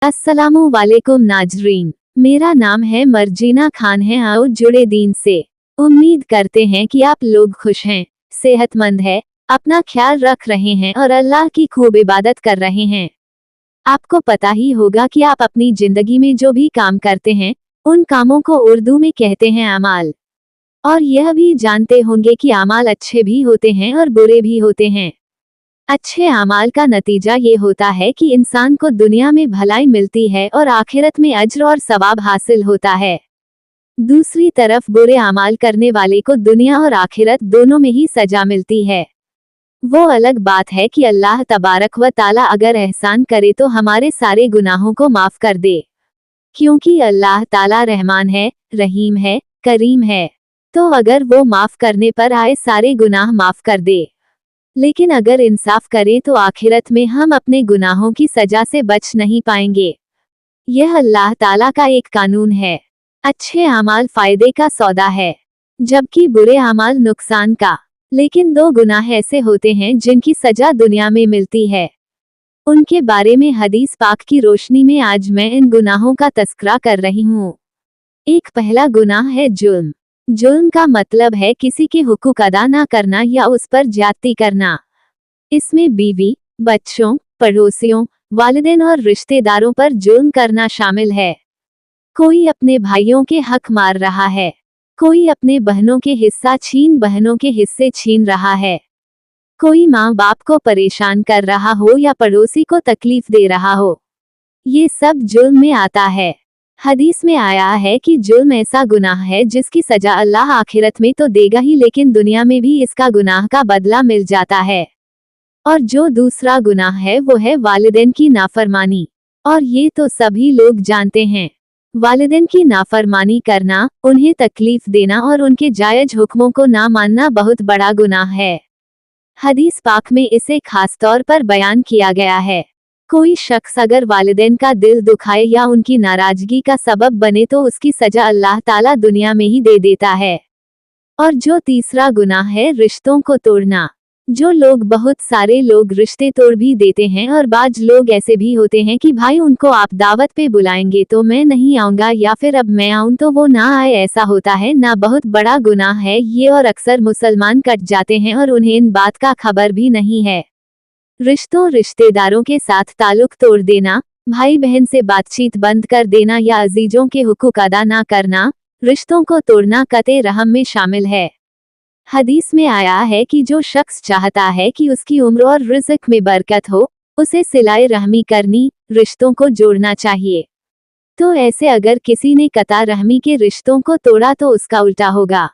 अस्सलामु वालेकुम नाजरीन, मेरा नाम है मर्जीना खान है और जुड़े दीन से। उम्मीद करते हैं कि आप लोग खुश हैं, सेहतमंद हैं, अपना ख्याल रख रहे हैं और अल्लाह की खूब इबादत कर रहे हैं। आपको पता ही होगा कि आप अपनी जिंदगी में जो भी काम करते हैं उन कामों को उर्दू में कहते हैं अमाल। और यह भी जानते होंगे कि अमाल अच्छे भी होते हैं और बुरे भी होते हैं। अच्छे अमाल का नतीजा ये होता है कि इंसान को दुनिया में भलाई मिलती है और आखिरत में अज्र और सवाब हासिल होता है। दूसरी तरफ बुरे अमाल करने वाले को दुनिया और आखिरत दोनों में ही सजा मिलती है। वो अलग बात है कि अल्लाह तबारक व ताला अगर एहसान करे तो हमारे सारे गुनाहों को माफ कर दे, क्योंकि अल्लाह ताला रहमान है, रहीम है, करीम है। तो अगर वो माफ करने पर आए सारे गुनाह माफ कर दे, लेकिन अगर इंसाफ करें तो आखिरत में हम अपने गुनाहों की सजा से बच नहीं पाएंगे। यह अल्लाह ताला का एक कानून है। अच्छे अमाल फायदे का सौदा है, जबकि बुरे अमाल नुकसान का। लेकिन दो गुनाह ऐसे होते हैं जिनकी सजा दुनिया में मिलती है। उनके बारे में हदीस पाक की रोशनी में आज मैं इन गुनाहों का तस्करा कर रही हूँ। एक पहला गुनाह है जुल्म। जुल्म का मतलब है किसी के हुकूक अदा ना करना या उस पर ज्यादती करना। इसमें बीवी, बच्चों, पड़ोसियों, वालिदैन और रिश्तेदारों पर जुल्म करना शामिल है। कोई अपने भाइयों के हक मार रहा है, कोई अपने बहनों के बहनों के हिस्से छीन रहा है, कोई माँ बाप को परेशान कर रहा हो या पड़ोसी को तकलीफ दे रहा हो। ये सब जुल्म में आता है। हदीस में आया है कि जुल्म ऐसा गुनाह है जिसकी सजा अल्लाह आखिरत में तो देगा ही, लेकिन दुनिया में भी इसका गुनाह का बदला मिल जाता है। और जो दूसरा गुनाह है वो है वालिदैन की नाफरमानी। और ये तो सभी लोग जानते हैं। वालिदैन की नाफरमानी करना, उन्हें तकलीफ देना और उनके जायज हुक्मों को ना मानना बहुत बड़ा गुनाह है। हदीस पाक में इसे खास तौर पर बयान किया गया है। कोई शख्स अगर वालिदैन का दिल दुखाए या उनकी नाराजगी का सबब बने तो उसकी सजा अल्लाह ताला दुनिया में ही दे देता है। और जो तीसरा गुनाह है रिश्तों को तोड़ना। जो लोग बहुत सारे लोग रिश्ते तोड़ भी देते हैं और बाज लोग ऐसे भी होते हैं कि भाई उनको आप दावत पे बुलाएंगे तो मैं नहीं आऊंगा, या फिर अब मैं आऊं तो वो ना आए। ऐसा होता है ना, बहुत बड़ा गुनाह है ये। और अक्सर मुसलमान कट जाते हैं और उन्हें इन बात का खबर भी नहीं है। रिश्तेदारों के साथ ताल्लुक तोड़ देना, भाई बहन से बातचीत बंद कर देना या अजीजों के हुकूक अदा ना करना, रिश्तों को तोड़ना कते रहम में शामिल है। हदीस में आया है कि जो शख्स चाहता है कि उसकी उम्र और रिज़्क में बरकत हो, उसे सिलाए रहमी करनी, रिश्तों को जोड़ना चाहिए। तो ऐसे अगर किसी ने कता रहमी के रिश्तों को तोड़ा तो उसका उल्टा होगा,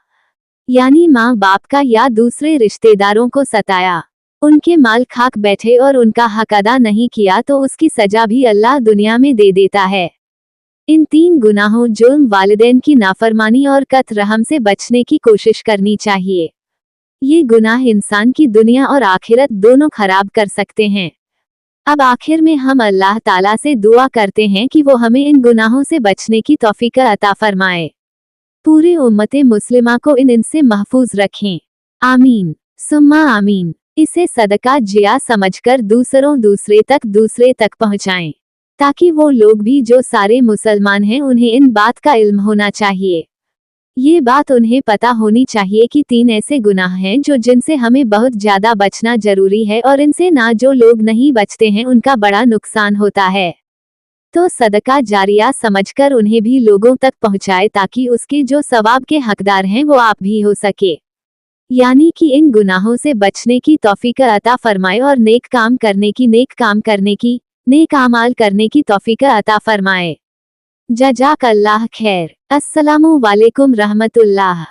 यानी माँ बाप का या दूसरे रिश्तेदारों को सताया, उनके माल खाक बैठे और उनका हक अदा नहीं किया तो उसकी सजा भी अल्लाह दुनिया में दे देता है। इन तीन गुनाहों जुल्म, वालिदैन की नाफरमानी और कत रहम से बचने की कोशिश करनी चाहिए। ये गुनाह इंसान की दुनिया और आखिरत दोनों खराब कर सकते हैं। अब आखिर में हम अल्लाह ताला से दुआ करते हैं कि वो हमें इन गुनाहों से बचने की तौफीक अता फरमाए। पूरे उम्मते मुस्लिमा को इनसे महफूज रखें। आमीन सुम्मा आमीन। इसे सदका जिया समझकर दूसरे तक पहुंचाएं, ताकि वो लोग भी जो सारे मुसलमान हैं उन्हें इन बात का इल्म होना चाहिए। ये बात उन्हें पता होनी चाहिए कि तीन ऐसे गुनाह हैं जिनसे हमें बहुत ज्यादा बचना जरूरी है, और इनसे ना जो लोग नहीं बचते हैं उनका बड़ा नुकसान होता है। तो सदका जारिया समझकर उन्हें भी लोगों तक पहुंचाए, ताकि उसके जो सवाब के हकदार हैं वो आप भी हो सके। यानी कि इन गुनाहों से बचने की तौफीक अता फरमाए और नेक काम करने की नेक आमाल करने की तौफीक अता फरमाए। जज़ाकल्लाह खैर। अस्सलामु वालेकुम रहमतुल्लाह।